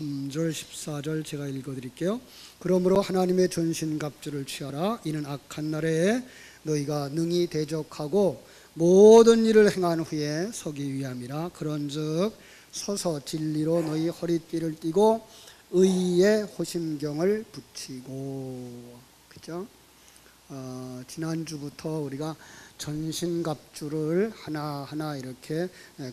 13절 14절 제가 읽어드릴게요. 그러므로 하나님의 전신갑주를 취하라. 이는 악한 날에 너희가 능히 대적하고 모든 일을 행한 후에 서기 위함이라. 그런즉 서서 진리로 너희 허리띠를 띠고 의의 호심경을 붙이고. 그죠? 지난주부터 우리가 전신갑주를 하나하나 이렇게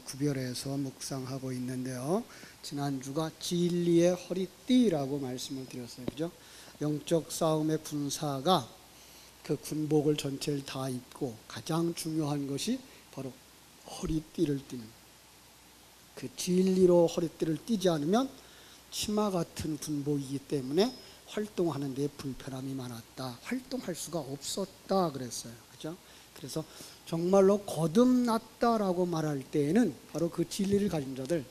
구별해서 묵상하고 있는데요. 지난주가 진리의 허리띠라고 말씀을 드렸어요. 그죠? 영적 싸움의 군사가 그 군복을 전체를 다 입고 가장 중요한 것이 바로 허리띠를 띠는, 그 진리로 허리띠를 띠지 않으면 치마 같은 군복이기 때문에 활동하는 데 불편함이 많았다. 활동할 수가 없었다 그랬어요. 그죠? 그래서 정말로 거듭났다라고 말할 때에는 바로 그 진리를 가진 자들,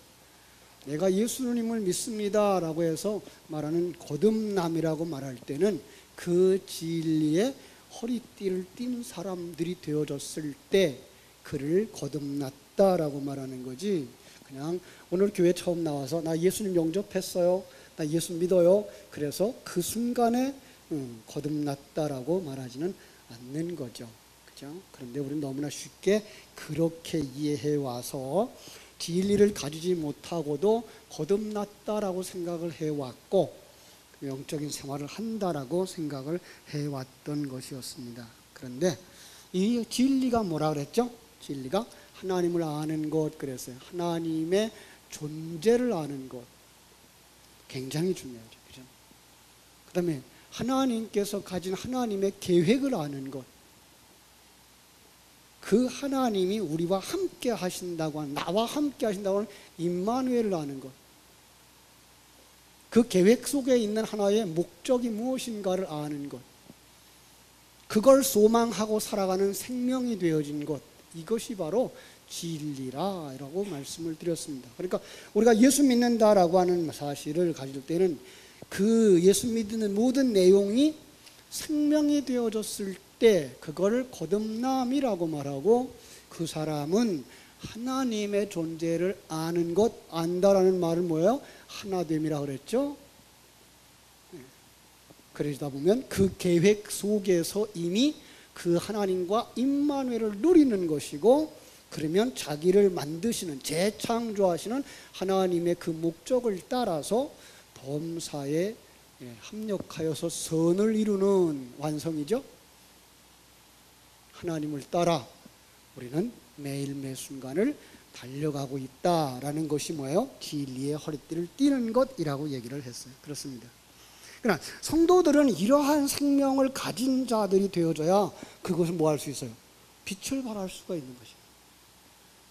내가 예수님을 믿습니다라고 해서 말하는 거듭남이라고 말할 때는 그 진리에 허리띠를 띠는 사람들이 되어졌을 때 그를 거듭났다라고 말하는 거지, 그냥 오늘 교회 처음 나와서 나 예수님 영접했어요, 나 예수 믿어요, 그래서 그 순간에 거듭났다라고 말하지는 않는 거죠. 그죠? 그런데 우리는 너무나 쉽게 그렇게 이해해 와서 진리를 가지지 못하고도 거듭났다라고 생각을 해왔고 영적인 생활을 한다라고 생각을 해왔던 것이었습니다. 그런데 이 진리가 뭐라 그랬죠? 진리가 하나님을 아는 것 그랬어요. 하나님의 존재를 아는 것 굉장히 중요하죠. 그죠? 그 다음에 하나님께서 가진 하나님의 계획을 아는 것, 그 하나님이 우리와 함께 하신다고 하는, 나와 함께 하신다고 하는 임마누엘을 아는 것, 그 계획 속에 있는 하나의 목적이 무엇인가를 아는 것, 그걸 소망하고 살아가는 생명이 되어진 것, 이것이 바로 진리라고 말씀을 드렸습니다. 그러니까 우리가 예수 믿는다라고 하는 사실을 가질 때는 그 예수 믿는 모든 내용이 생명이 되어졌을 때 그걸 거듭남이라고 말하고, 그 사람은 하나님의 존재를 아는 것, 안다라는 말은 뭐예요? 하나됨이라고 그랬죠. 그러다 보면 그 계획 속에서 이미 그 하나님과 임마누엘을 누리는 것이고, 그러면 자기를 만드시는, 재창조하시는 하나님의 그 목적을 따라서 범사에 합력하여서 선을 이루는 완성이죠. 하나님을 따라 우리는 매일 매 순간을 달려가고 있다라는 것이 뭐예요? 진리의 허리띠를 띠는 것이라고 얘기를 했어요. 그렇습니다. 그러나 성도들은 이러한 생명을 가진 자들이 되어져야 그것을 뭐 할 수 있어요? 빛을 발할 수가 있는 것이에요.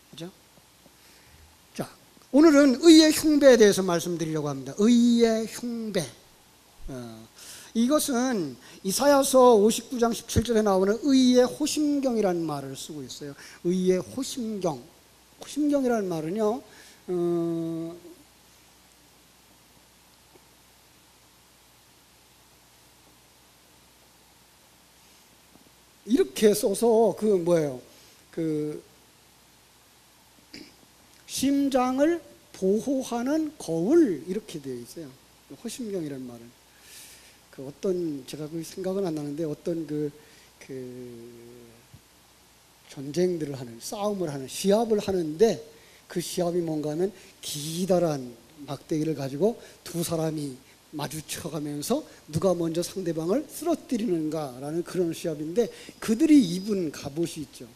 그죠? 자, 오늘은 의의 흉배에 대해서 말씀드리려고 합니다. 의의 흉배. 이것은 이사야서 59장 17절에 나오는 의의 호심경이라는 말을 쓰고 있어요. 의의 호심경. 호심경이라는 말은요, 이렇게 써서 그 뭐예요? 그 심장을 보호하는 거울, 이렇게 되어 있어요. 호심경이라는 말은. 그 어떤, 제가 그 생각은 안 나는데 어떤 그 전쟁들을 하는, 싸움을 하는, 시합을 하는데 그 시합이 뭔가 하면 기다란 막대기를 가지고 두 사람이 마주쳐가면서 누가 먼저 상대방을 쓰러뜨리는가라는 그런 시합인데, 그들이 입은 갑옷이 있죠.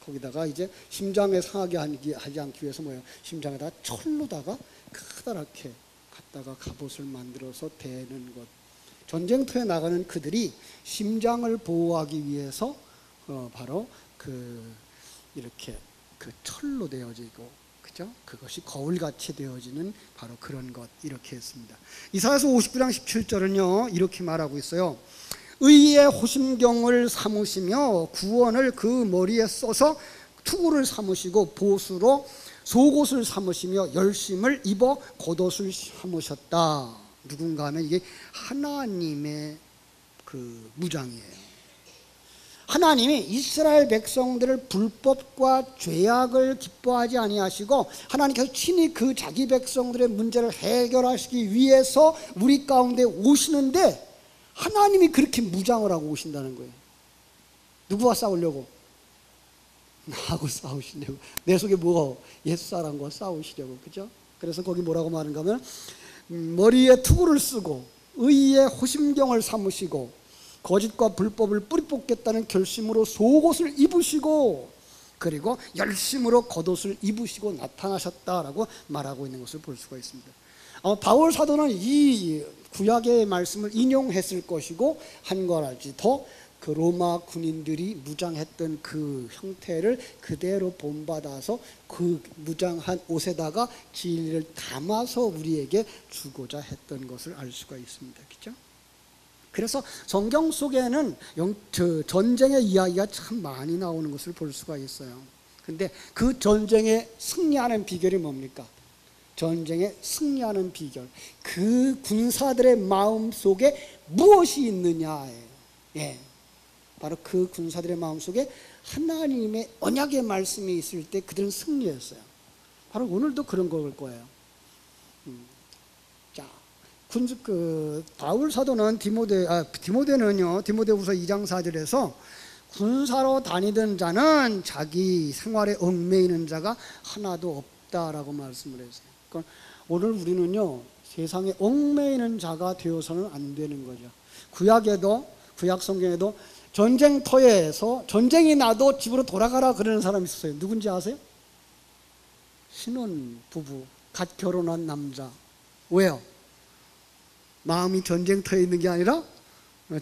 거기다가 이제 심장에 상하게 하지 않기 위해서 뭐예요? 심장에다 철로다가 커다랗게 갖다가 갑옷을 만들어서 대는 것. 전쟁터에 나가는 그들이 심장을 보호하기 위해서 바로 이렇게 철로 되어지고, 그죠? 그것이 거울같이 되어지는 바로 그런 것, 이렇게 했습니다. 이사야서 59장 17절은요 이렇게 말하고 있어요. 의의 호심경을 삼으시며 구원을 그 머리에 써서 투구를 삼으시고 보수로 속옷을 삼으시며 열심을 입어 겉옷을 삼으셨다. 누군가 하면 이게 하나님의 그 무장이에요. 하나님이 이스라엘 백성들을 불법과 죄악을 기뻐하지 아니하시고 하나님께서 친히 그 자기 백성들의 문제를 해결하시기 위해서 우리 가운데 오시는데 하나님이 그렇게 무장을 하고 오신다는 거예요. 누구와 싸우려고? 나하고 싸우시려고. 내 속에 뭐가? 옛사람과 싸우시려고. 그죠? 그래서 거기 뭐라고 말하는가 하면 머리에 투구를 쓰고 의의 호심경을 삼으시고 거짓과 불법을 뿌리 뽑겠다는 결심으로 속옷을 입으시고 그리고 열심으로 겉옷을 입으시고 나타나셨다라고 말하고 있는 것을 볼 수가 있습니다. 바울 사도는 이 구약의 말씀을 인용했을 것이고 한 가지 더 그 로마 군인들이 무장했던 그 형태를 그대로 본받아서 그 무장한 옷에다가 진리를 담아서 우리에게 주고자 했던 것을 알 수가 있습니다. 그렇죠? 그래서 성경 속에는 전쟁의 이야기가 참 많이 나오는 것을 볼 수가 있어요. 근데 그 전쟁에 승리하는 비결이 뭡니까? 전쟁에 승리하는 비결, 그 군사들의 마음 속에 무엇이 있느냐예요. 예. 바로 그 군사들의 마음속에 하나님의 언약의 말씀이 있을 때 그들은 승리했어요. 바로 오늘도 그런 걸 거예요. 자, 바울 사도는 디모데는요, 디모데후서 2장 4절에서 군사로 다니던 자는 자기 생활에 얽매이는 자가 하나도 없다라고 말씀을 했어요. 그러니까 오늘 우리는요, 세상에 얽매이는 자가 되어서는 안 되는 거죠. 구약 성경에도 전쟁터에서 전쟁이 나도 집으로 돌아가라 그러는 사람이 있었어요. 누군지 아세요? 신혼 부부, 갓 결혼한 남자. 왜요? 마음이 전쟁터에 있는 게 아니라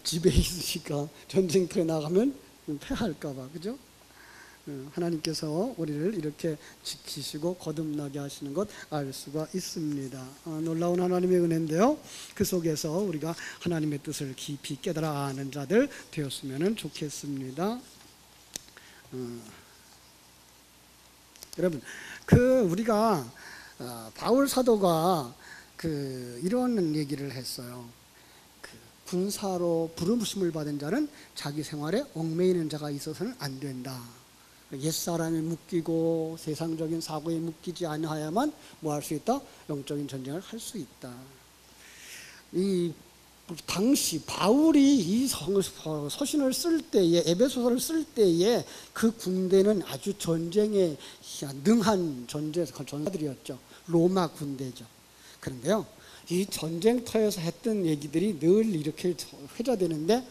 집에 있으니까 전쟁터에 나가면 패할까 봐. 그죠? 하나님께서 우리를 이렇게 지키시고 거듭나게 하시는 것 알 수가 있습니다. 놀라운 하나님의 은혜인데요, 그 속에서 우리가 하나님의 뜻을 깊이 깨달아 아는 자들 되었으면 좋겠습니다. 여러분, 우리가 바울 사도가 이런 얘기를 했어요. 군사로 부르심을 받은 자는 자기 생활에 얽매이는 자가 있어서는 안 된다. 옛사람에 묶이고 세상적인 사고에 묶이지 않아야만 뭐 할 수 있다? 영적인 전쟁을 할 수 있다. 당시 바울이 이 서신을 쓸 때에, 에베소서를 쓸 때에 그 군대는 아주 전쟁에 능한 전사들이었죠. 로마 군대죠. 그런데요, 이 전쟁터에서 했던 얘기들이 늘 이렇게 회자되는데,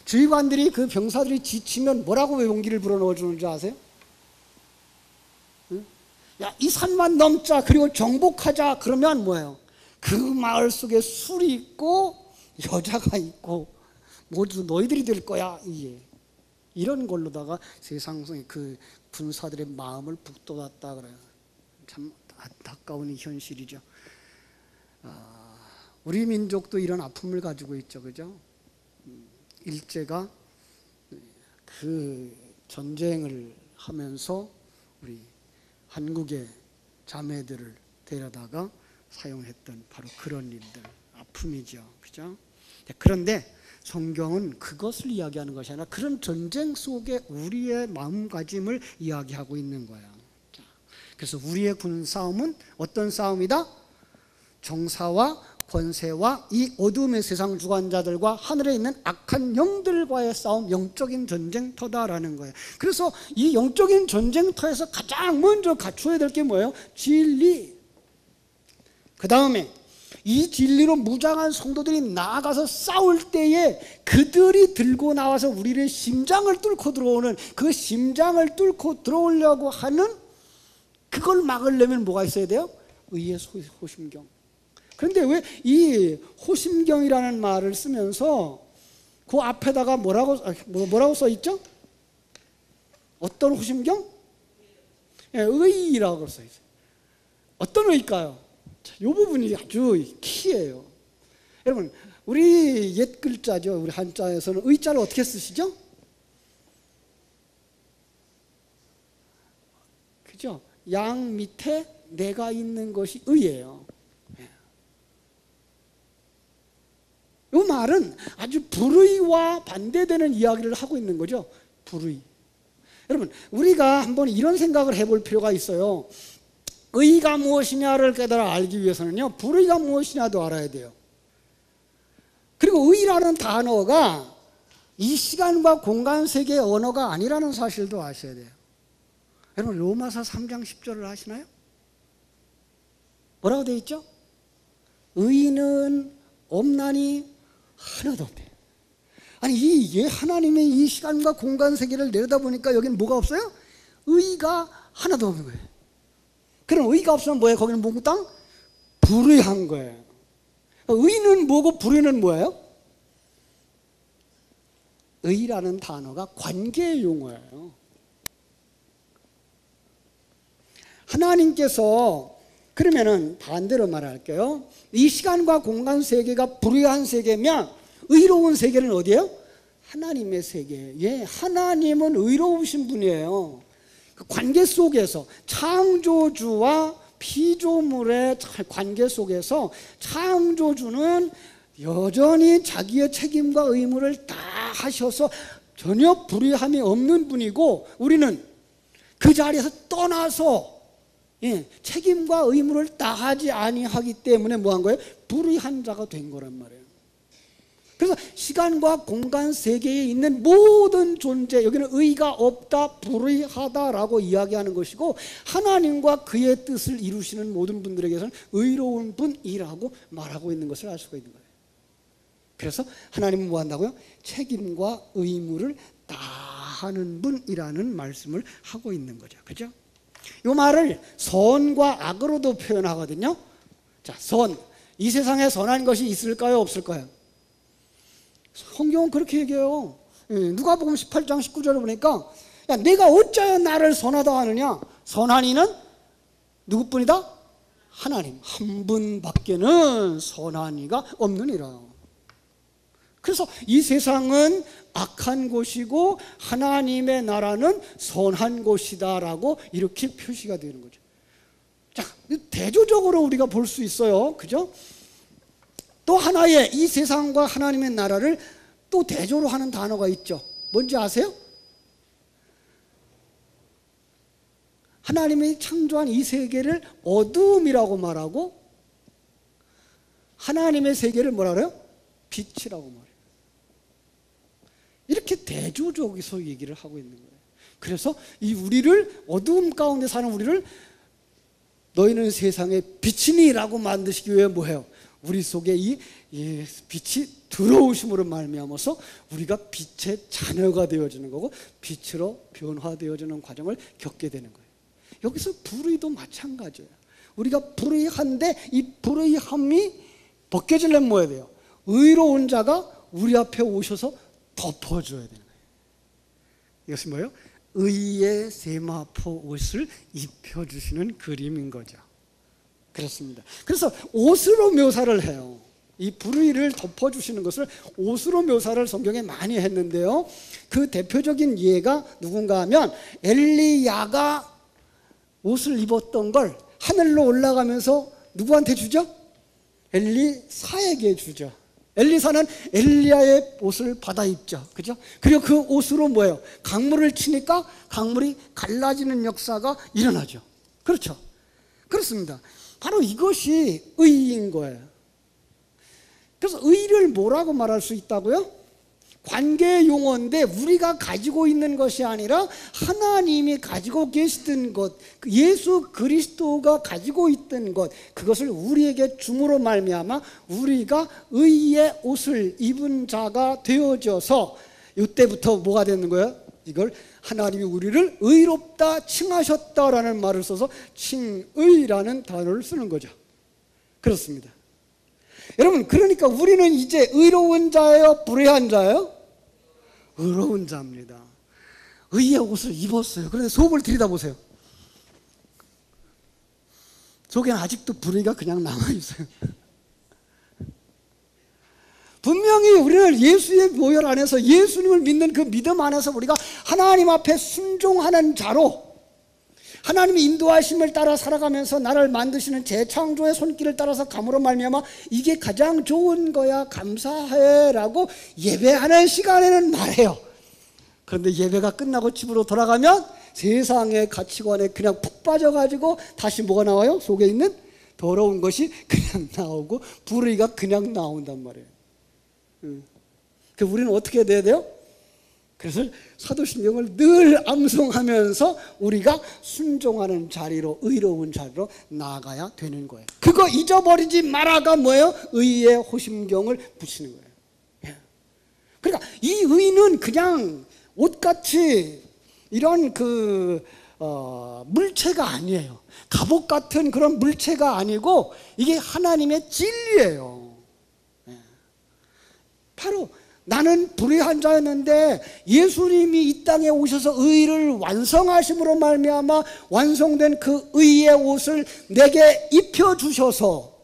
주의관들이 그 병사들이 지치면 뭐라고 용기를 불어넣어 주는 줄 아세요? 야, 이 산만 넘자, 그리고 정복하자. 그러면 뭐예요? 그 마을 속에 술이 있고 여자가 있고 모두 너희들이 될 거야. 이런 걸로다가 세상의 그 군사들의 마음을 북돋았다 그래요. 참 안타까운 현실이죠. 우리 민족도 이런 아픔을 가지고 있죠. 그죠? 일제가 그 전쟁을 하면서 우리 한국의 자매들을 데려다가 사용했던 바로 그런 일들, 아픔이죠. 그죠? 그런데 성경은 그것을 이야기하는 것이 아니라 그런 전쟁 속에 우리의 마음가짐을 이야기하고 있는 거예요. 그래서 우리의 군싸움은 어떤 싸움이다? 정사와 권세와 이 어둠의 세상 주관자들과 하늘에 있는 악한 영들과의 싸움, 영적인 전쟁터다라는 거예요. 그래서 이 영적인 전쟁터에서 가장 먼저 갖춰야 될 게 뭐예요? 진리. 그 다음에 이 진리로 무장한 성도들이 나아가서 싸울 때에 그들이 들고 나와서 우리의 심장을 뚫고 들어오는, 그 심장을 뚫고 들어오려고 하는 그걸 막으려면 뭐가 있어야 돼요? 의의 호심경. 그런데 왜 이 호심경이라는 말을 쓰면서 그 앞에다가 뭐라고 써 있죠? 어떤 호심경? 의라고 써 있어요. 어떤 의일까요? 이 부분이 아주 키예요. 여러분, 우리 옛 글자죠. 우리 한자에서는 의자를 어떻게 쓰시죠? 그죠? 양 밑에 내가 있는 것이 의예요. 이 말은 아주 불의와 반대되는 이야기를 하고 있는 거죠. 불의. 여러분, 우리가 한번 이런 생각을 해볼 필요가 있어요. 의가 무엇이냐를 깨달아 알기 위해서는요, 불의가 무엇이냐도 알아야 돼요. 그리고 의라는 단어가 이 시간과 공간 세계의 언어가 아니라는 사실도 아셔야 돼요. 여러분, 로마서 3장 10절을 아시나요? 뭐라고 되어 있죠? 의는 없나니 하나도 없대. 아니, 이 하나님의 이 시간과 공간 세계를 내려다보니까 여기는 뭐가 없어요? 의가 하나도 없는 거예요. 그럼 의가 없으면 뭐예요? 거기는 몽땅 불의한 거예요. 의는 뭐고 불의는 뭐예요? 의라는 단어가 관계 용어예요. 하나님께서, 그러면은 반대로 말할게요. 이 시간과 공간 세계가 불의한 세계면 의로운 세계는 어디예요? 하나님의 세계. 예, 하나님은 의로우신 분이에요. 그 관계 속에서, 창조주와 피조물의 관계 속에서 창조주는 여전히 자기의 책임과 의무를 다 하셔서 전혀 불의함이 없는 분이고, 우리는 그 자리에서 떠나서 책임과 의무를 다하지 아니하기 때문에 뭐한 거예요? 불의한 자가 된 거란 말이에요. 그래서 시간과 공간 세계에 있는 모든 존재, 여기는 의가 없다, 불의하다라고 이야기하는 것이고, 하나님과 그의 뜻을 이루시는 모든 분들에게서는 의로운 분이라고 말하고 있는 것을 알 수가 있는 거예요. 그래서 하나님은 뭐 한다고요? 책임과 의무를 다하는 분이라는 말씀을 하고 있는 거죠. 그죠? 이 말을 선과 악으로도 표현하거든요. 자, 선. 이 세상에 선한 것이 있을까요? 없을까요? 성경은 그렇게 얘기해요. 누가복음 18장 19절을 보니까, 야, 내가 어찌하여 나를 선하다 하느냐? 선한 이는 누구뿐이다? 하나님 한 분밖에는 선한 이가 없느니라. 그래서 이 세상은 악한 곳이고 하나님의 나라는 선한 곳이다라고 이렇게 표시가 되는 거죠. 자, 대조적으로 우리가 볼 수 있어요. 그죠? 또 하나의 이 세상과 하나님의 나라를 또 대조로 하는 단어가 있죠. 뭔지 아세요? 하나님이 창조한 이 세계를 어두움이라고 말하고, 하나님의 세계를 뭐라 그래요? 빛이라고 말해요. 이렇게 대조적으로 얘기를 하고 있는 거예요. 그래서 이 우리를, 어두움 가운데 사는 우리를 너희는 세상의 빛이니라고 만드시기 위해 뭐해요? 우리 속에 이 빛이 들어오심으로 말미암아서 우리가 빛의 자녀가 되어지는 거고, 빛으로 변화되어지는 과정을 겪게 되는 거예요. 여기서 불의도 마찬가지예요. 우리가 불의한데 이 불의함이 벗겨지려면 뭐 해야 돼요? 의로운 자가 우리 앞에 오셔서 덮어줘야 되는 거예요. 이것이 뭐예요? 의의 세마포 옷을 입혀주시는 그림인 거죠. 그렇습니다. 그래서 옷으로 묘사를 해요. 이 불의를 덮어주시는 것을 옷으로 묘사를 성경에 많이 했는데요, 그 대표적인 예가 누군가 하면 엘리야가 옷을 입었던 걸 하늘로 올라가면서 누구한테 주죠? 엘리사에게 주죠. 엘리사는 엘리야의 옷을 받아 입죠. 그죠? 그리고 그 옷으로 뭐예요? 강물을 치니까 강물이 갈라지는 역사가 일어나죠. 그렇죠? 그렇습니다. 바로 이것이 의인 거예요. 그래서 의를 뭐라고 말할 수 있다고요? 관계 용어인데 우리가 가지고 있는 것이 아니라 하나님이 가지고 계시던 것, 예수 그리스도가 가지고 있던 것, 그것을 우리에게 줌으로 말미암아 우리가 의의 옷을 입은 자가 되어져서, 이때부터 뭐가 되는 거예요? 이걸 하나님이 우리를 의롭다 칭하셨다라는 말을 써서 칭의라는 단어를 쓰는 거죠. 그렇습니다. 여러분, 그러니까 우리는 이제 의로운 자예요? 불의한 자예요? 의로운 자입니다. 의의 옷을 입었어요. 그런데 속을 들여다보세요. 속에는 아직도 불의가 그냥 남아있어요. 분명히 우리는 예수의 보혈 안에서, 예수님을 믿는 그 믿음 안에서 우리가 하나님 앞에 순종하는 자로, 하나님의 인도하심을 따라 살아가면서 나를 만드시는 재창조의 손길을 따라서 감으로 말미암아 이게 가장 좋은 거야, 감사해 라고 예배하는 시간에는 말해요. 그런데 예배가 끝나고 집으로 돌아가면 세상의 가치관에 그냥 푹 빠져가지고 다시 뭐가 나와요? 속에 있는 더러운 것이 그냥 나오고 불의가 그냥 나온단 말이에요. 그래서 우리는 어떻게 돼야 돼요? 그래서 사도신경을 늘 암송하면서 우리가 순종하는 자리로, 의로운 자리로 나아가야 되는 거예요. 그거 잊어버리지 말아가 뭐예요? 의의 호심경을 붙이는 거예요. 그러니까 이 의는 그냥 옷같이 이런 물체가 아니에요. 갑옷 같은 그런 물체가 아니고 이게 하나님의 진리예요. 바로 나는 불의한 자였는데 예수님이 이 땅에 오셔서 의를 완성하심으로 말미암아 완성된 그 의의 옷을 내게 입혀주셔서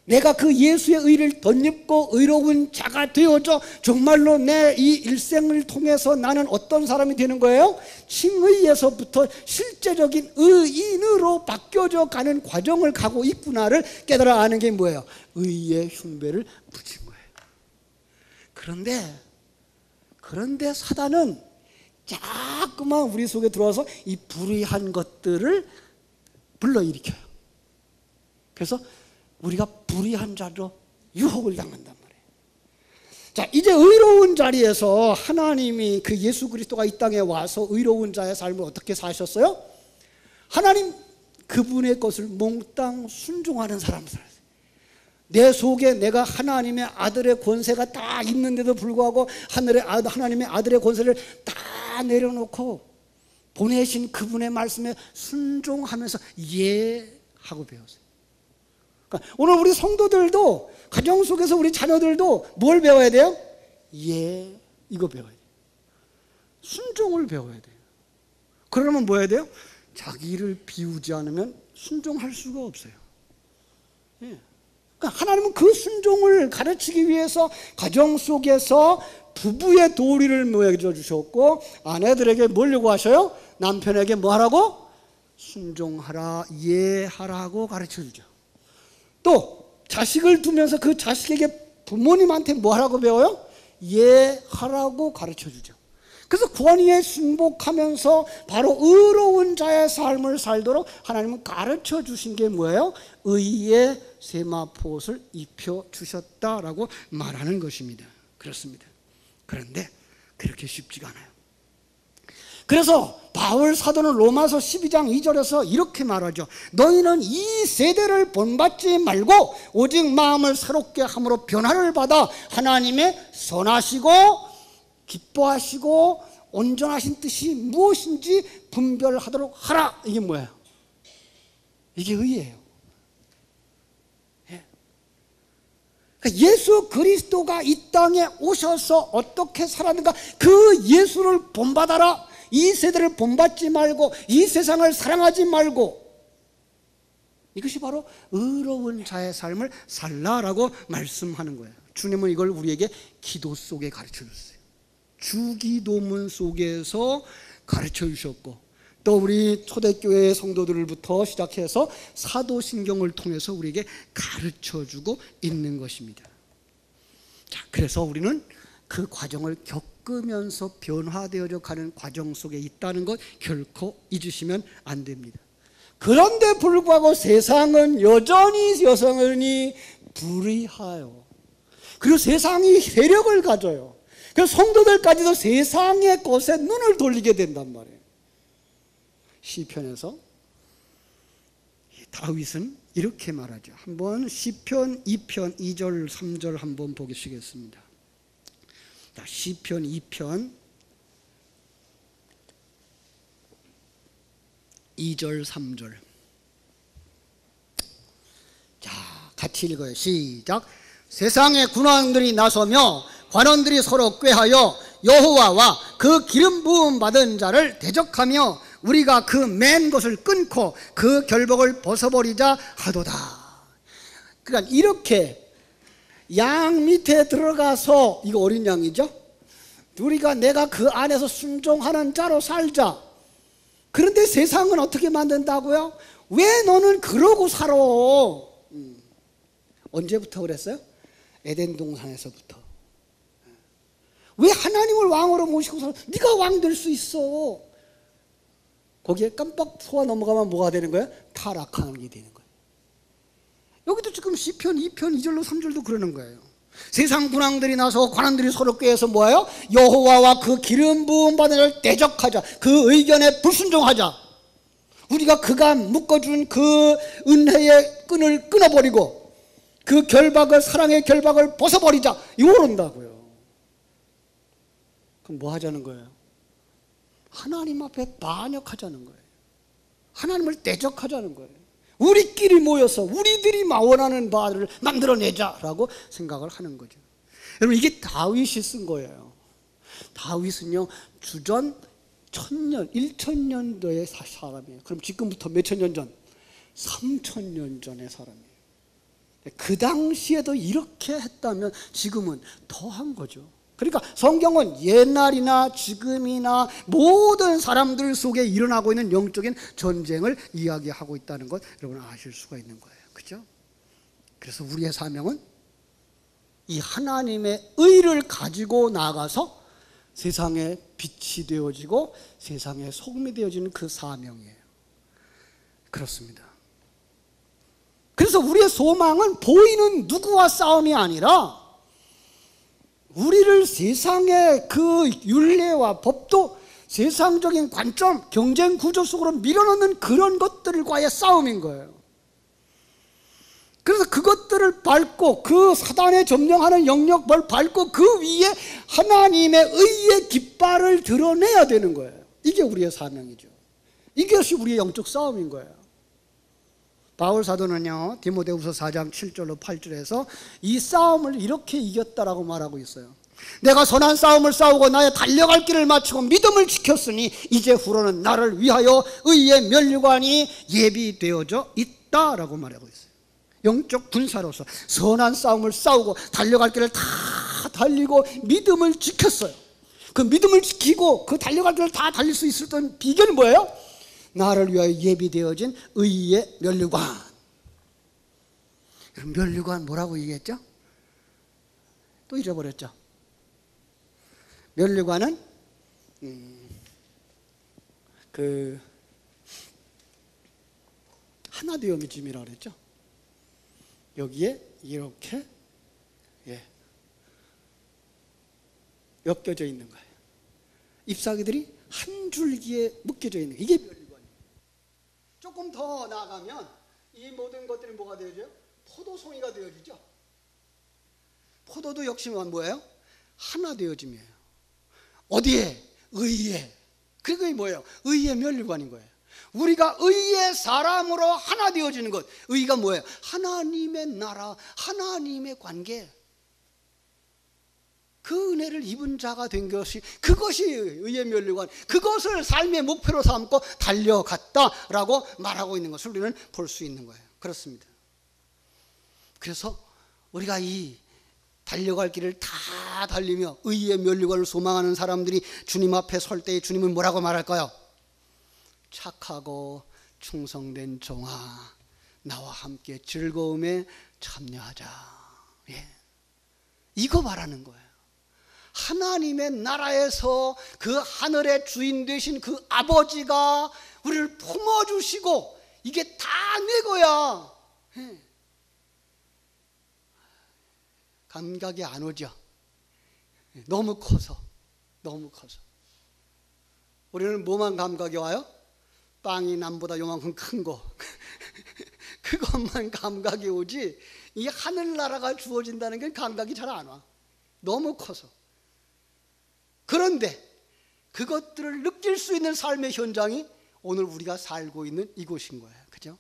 내가 그 예수의 의를 덧입고 의로운 자가 되어져 정말로 내 이 일생을 통해서 나는 어떤 사람이 되는 거예요? 칭의에서부터 실제적인 의인으로 바뀌어져 가는 과정을 가고 있구나를 깨달아 아는 게 뭐예요? 의의 흉배를 붙인 거예요. 그런데 사단은 자꾸만 우리 속에 들어와서 이 불의한 것들을 불러일으켜요. 그래서 우리가 불의한 자로 유혹을 당한단 말이에요. 자, 이제 의로운 자리에서 하나님이 그 예수 그리스도가 이 땅에 와서 의로운 자의 삶을 어떻게 사셨어요? 하나님 그분의 것을 몽땅 순종하는 사람 살았어요. 내 속에 내가 하나님의 아들의 권세가 다 있는데도 불구하고 하나님의 아들의 권세를 다 내려놓고 보내신 그분의 말씀에 순종하면서 하고 배웠어요. 그러니까 오늘 우리 성도들도 가정 속에서 우리 자녀들도 뭘 배워야 돼요? 이거 배워야 돼요. 순종을 배워야 돼요. 그러면 뭐 해야 돼요? 자기를 비우지 않으면 순종할 수가 없어요. 그러니까 하나님은 그 순종을 가르치기 위해서 가정 속에서 부부의 도리를 모여줘 주셨고 아내들에게 뭘 요구하셔요? 남편에게 뭐 하라고? 순종하라, 예하라고 가르쳐 주죠. 또 자식을 두면서 그 자식에게 부모님한테 뭐 하라고 배워요? 예하라고 가르쳐 주죠. 그래서 권위에 순복하면서 바로 의로운 자의 삶을 살도록 하나님은 가르쳐 주신 게 뭐예요? 의의 세마포옷을 입혀주셨다라고 말하는 것입니다. 그렇습니다. 그런데 그렇게 쉽지가 않아요. 그래서 바울 사도는 로마서 12장 2절에서 이렇게 말하죠. 너희는 이 세대를 본받지 말고 오직 마음을 새롭게 함으로 변화를 받아 하나님의 선하시고 기뻐하시고 온전하신 뜻이 무엇인지 분별하도록 하라. 이게 뭐예요? 이게 의예요. 그러니까 예수 그리스도가 이 땅에 오셔서 어떻게 살았는가, 그 예수를 본받아라. 이 세대를 본받지 말고 이 세상을 사랑하지 말고, 이것이 바로 의로운 자의 삶을 살라라고 말씀하는 거예요. 주님은 이걸 우리에게 기도 속에 가르쳐 줬어요. 주기도문 속에서 가르쳐 주셨고, 또 우리 초대교회 성도들부터 시작해서 사도신경을 통해서 우리에게 가르쳐 주고 있는 것입니다. 자, 그래서 우리는 그 과정을 겪으면서 변화되어져 가는 과정 속에 있다는 것 결코 잊으시면 안 됩니다. 그런데 불구하고 세상은 여전히 불의하여, 그리고 세상이 세력을 가져요. 그래서 성도들까지도 세상의 것에 눈을 돌리게 된단 말이에요. 시편에서 다윗은 이렇게 말하죠. 한번 시편 2편 2절 3절 한번 보시겠습니다. 시편 2편 2절 3절. 자, 같이 읽어요. 시작. 세상의 군왕들이 나서며 관원들이 서로 꾀하여 여호와와 그 기름 부음 받은 자를 대적하며 우리가 그 맨 것을 끊고 그 결복을 벗어버리자 하도다. 그러니까 이렇게 양 밑에 들어가서, 이거 어린 양이죠? 우리가 내가 그 안에서 순종하는 자로 살자. 그런데 세상은 어떻게 만든다고요? 왜 너는 그러고 살아? 언제부터 그랬어요? 에덴 동산에서부터. 왜 하나님을 왕으로 모시고 살아? 네가 왕 될 수 있어. 거기에 깜빡 속아 넘어가면 뭐가 되는 거야? 타락하는 게 되는 거예요. 여기도 지금 시편 2편 2절로 3절도 그러는 거예요. 세상 군왕들이 나서 관원들이 서로 꾀해서 뭐예요? 여호와와 그 기름 부음 받은 자를 대적하자. 그 의견에 불순종하자. 우리가 그가 묶어준 그 은혜의 끈을 끊어버리고 그 결박을, 사랑의 결박을 벗어버리자. 이런다고요. 그럼 뭐 하자는 거예요? 하나님 앞에 반역하자는 거예요. 하나님을 대적하자는 거예요. 우리끼리 모여서 우리들이 원하는 바를 만들어내자라고 생각을 하는 거죠. 여러분, 이게 다윗이 쓴 거예요. 다윗은요, 주전 1000년, 1000년도의 사람이에요. 그럼 지금부터 몇천 년 전? 3000년 전의 사람이에요. 그 당시에도 이렇게 했다면 지금은 더한 거죠. 그러니까 성경은 옛날이나 지금이나 모든 사람들 속에 일어나고 있는 영적인 전쟁을 이야기하고 있다는 것 여러분 아실 수가 있는 거예요. 그죠? 그래서 우리의 사명은 이 하나님의 의를 가지고 나가서 세상에 빛이 되어지고 세상에 소금이 되어지는 그 사명이에요. 그렇습니다. 그래서 우리의 소망은 보이는 누구와 싸움이 아니라 우리를 세상의 그 율례와 법도 세상적인 관점, 경쟁 구조 속으로 밀어넣는 그런 것들과의 싸움인 거예요. 그래서 그것들을 밟고 그 사단에 점령하는 영역을 밟고 그 위에 하나님의 의의 깃발을 드러내야 되는 거예요. 이게 우리의 사명이죠. 이것이 우리의 영적 싸움인 거예요. 바울 사도는요, 디모데후서 4장 7절로 8절에서 이 싸움을 이렇게 이겼다라고 말하고 있어요. 내가 선한 싸움을 싸우고 나의 달려갈 길을 마치고 믿음을 지켰으니 이제 후로는 나를 위하여 의의 면류관이 예비되어져 있다라고 말하고 있어요. 영적 군사로서 선한 싸움을 싸우고 달려갈 길을 다 달리고 믿음을 지켰어요. 그 믿음을 지키고 그 달려갈 길을 다 달릴 수 있었던 비결은 뭐예요? 나를 위하여 예비되어진 의의 면류관. 면류관 뭐라고 얘기했죠? 또 잊어버렸죠? 면류관은 그 하나되어짐이라고 그랬죠? 여기에 이렇게 엮여져 있는 거예요. 잎사귀들이 한 줄기에 묶여져 있는 거예요. 이게 면류관이에요. 조금 더 나아가면 이 모든 것들이 뭐가 되어져요? 포도송이가 되어지죠. 포도도 역시 뭐예요? 하나 되어짐이에요. 어디에? 의에. 그게 뭐예요? 의의 면류관인 거예요. 우리가 의의 사람으로 하나 되어지는 것. 의가 뭐예요? 하나님의 나라, 하나님의 관계. 그 은혜를 입은 자가 된 것이, 그것이 의의 면류관, 그것을 삶의 목표로 삼고 달려갔다라고 말하고 있는 것을 우리는 볼 수 있는 거예요. 그렇습니다. 그래서 우리가 이 달려갈 길을 다 달리며 의의 면류관을 소망하는 사람들이 주님 앞에 설 때에 주님은 뭐라고 말할까요? 착하고 충성된 종아, 나와 함께 즐거움에 참여하자. 이거 말하는 거예요. 하나님의 나라에서 그 하늘의 주인 되신 그 아버지가 우리를 품어주시고 이게 다 내 거야. 감각이 안 오죠. 너무 커서. 우리는 뭐만 감각이 와요? 빵이 남보다 요만큼 큰 거. 그것만 감각이 오지 이 하늘나라가 주어진다는 게 감각이 잘 안 와. 너무 커서. 그런데 그것들을 느낄 수 있는 삶의 현장이 오늘 우리가 살고 있는 이곳인 거예요. 그죠?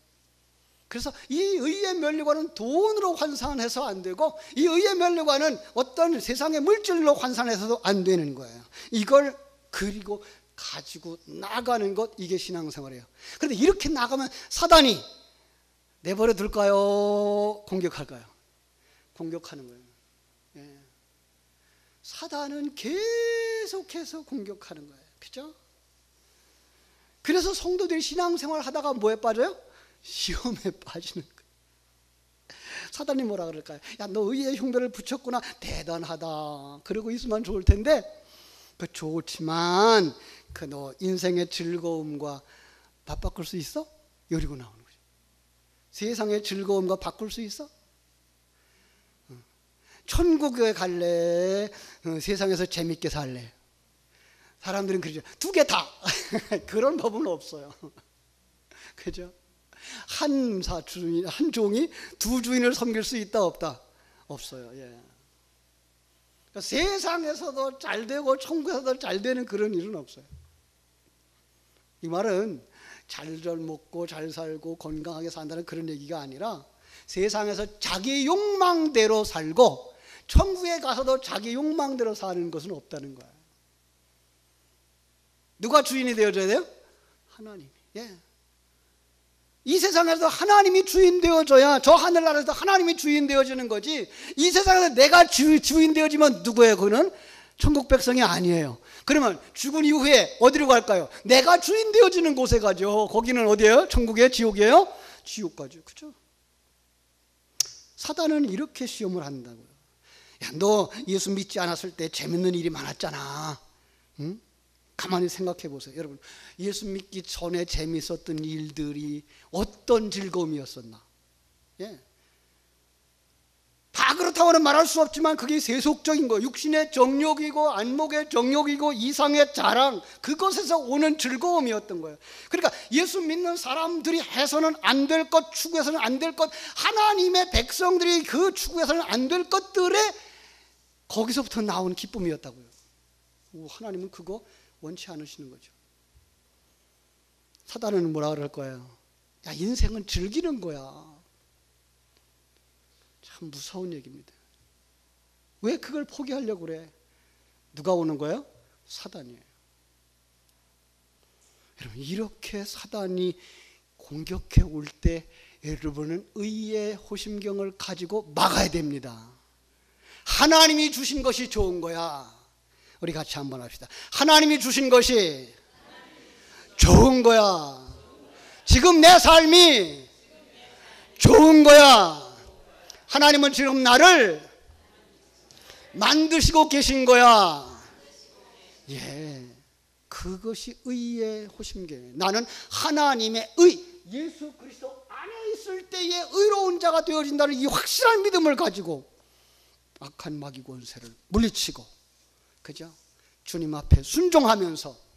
그래서 이 의의 면류관은 돈으로 환산해서 안 되고 이 의의 면류관은 어떤 세상의 물질로 환산해서도 안 되는 거예요. 이걸 그리고 가지고 나가는 것, 이게 신앙생활이에요. 그런데 이렇게 나가면 사단이 내버려 둘까요? 공격할까요? 공격하는 거예요. 사단은 계속해서 공격하는 거예요. 그죠? 그래서 성도들이 신앙생활 하다가 뭐에 빠져요? 시험에 빠지는 거예요. 사단이 뭐라 그럴까요? 야, 너 의의 흉배를 붙였구나. 대단하다. 그러고 있으면 좋을 텐데, 그 좋지만 그 너 인생의 즐거움과 바꿀 수 있어? 이러고 나오는 거죠. 세상의 즐거움과 바꿀 수 있어? 천국에 갈래? 세상에서 재밌게 살래? 사람들은 그러죠. 두 개 다. 그런 법은 없어요. 그죠? 한 종이 두 주인을 섬길 수 있다 없다? 없어요. 예. 그러니까 세상에서도 잘 되고 천국에서도 잘 되는 그런 일은 없어요. 이 말은 잘 먹고 잘 살고 건강하게 산다는 그런 얘기가 아니라 세상에서 자기 욕망대로 살고 천국에 가서도 자기 욕망대로 사는 것은 없다는 거예요. 누가 주인이 되어줘야 돼요? 하나님. 예. 이 세상에서 하나님이 주인 되어줘야 저 하늘나라에서 하나님이 주인 되어주는 거지. 이 세상에서 내가 주인 되어지면 누구예요? 그거는 천국 백성이 아니에요. 그러면 죽은 이후에 어디로 갈까요? 내가 주인 되어지는 곳에 가죠. 거기는 어디예요? 천국이에요? 지옥이에요? 지옥 가죠. 그죠? 사단은 이렇게 시험을 한다고요. 야, 너 예수 믿지 않았을 때 재밌는 일이 많았잖아. 응? 가만히 생각해 보세요. 여러분, 예수 믿기 전에 재밌었던 일들이 어떤 즐거움이었었나? 예. 다 그렇다고는 말할 수 없지만 그게 세속적인 거, 육신의 정욕이고 안목의 정욕이고 이상의 자랑, 그것에서 오는 즐거움이었던 거예요. 그러니까 예수 믿는 사람들이 해서는 안 될 것, 추구해서는 안 될 것, 하나님의 백성들이 그 추구해서는 안 될 것들에 거기서부터 나온 기쁨이었다고요. 하나님은 그거 원치 않으시는 거죠. 사단은 뭐라 그럴 거예요? 야, 인생은 즐기는 거야. 참 무서운 얘기입니다. 왜 그걸 포기하려고 그래? 누가 오는 거예요? 사단이에요. 여러분, 이렇게 사단이 공격해 올 때 여러분은 의의 호심경을 가지고 막아야 됩니다. 하나님이 주신 것이 좋은 거야. 우리 같이 한번 합시다. 하나님이 주신 것이 좋은 거야. 지금 내 삶이 좋은 거야. 하나님은 지금 나를 만드시고 계신 거야. 예, 그것이 의의 호심경이에요. 나는 하나님의 의, 예수 그리스도 안에 있을 때의 의로운 자가 되어진다는 이 확실한 믿음을 가지고 악한 마귀 권세를 물리치고, 그죠? 주님 앞에 순종하면서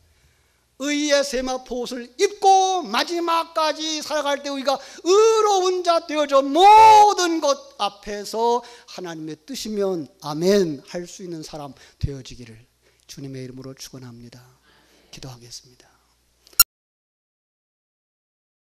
의의 세마포 옷을 입고 마지막까지 살아갈 때 우리가 의로운 자 되어져 모든 것 앞에서 하나님의 뜻이면 아멘 할 수 있는 사람 되어지기를 주님의 이름으로 축원합니다. 기도하겠습니다.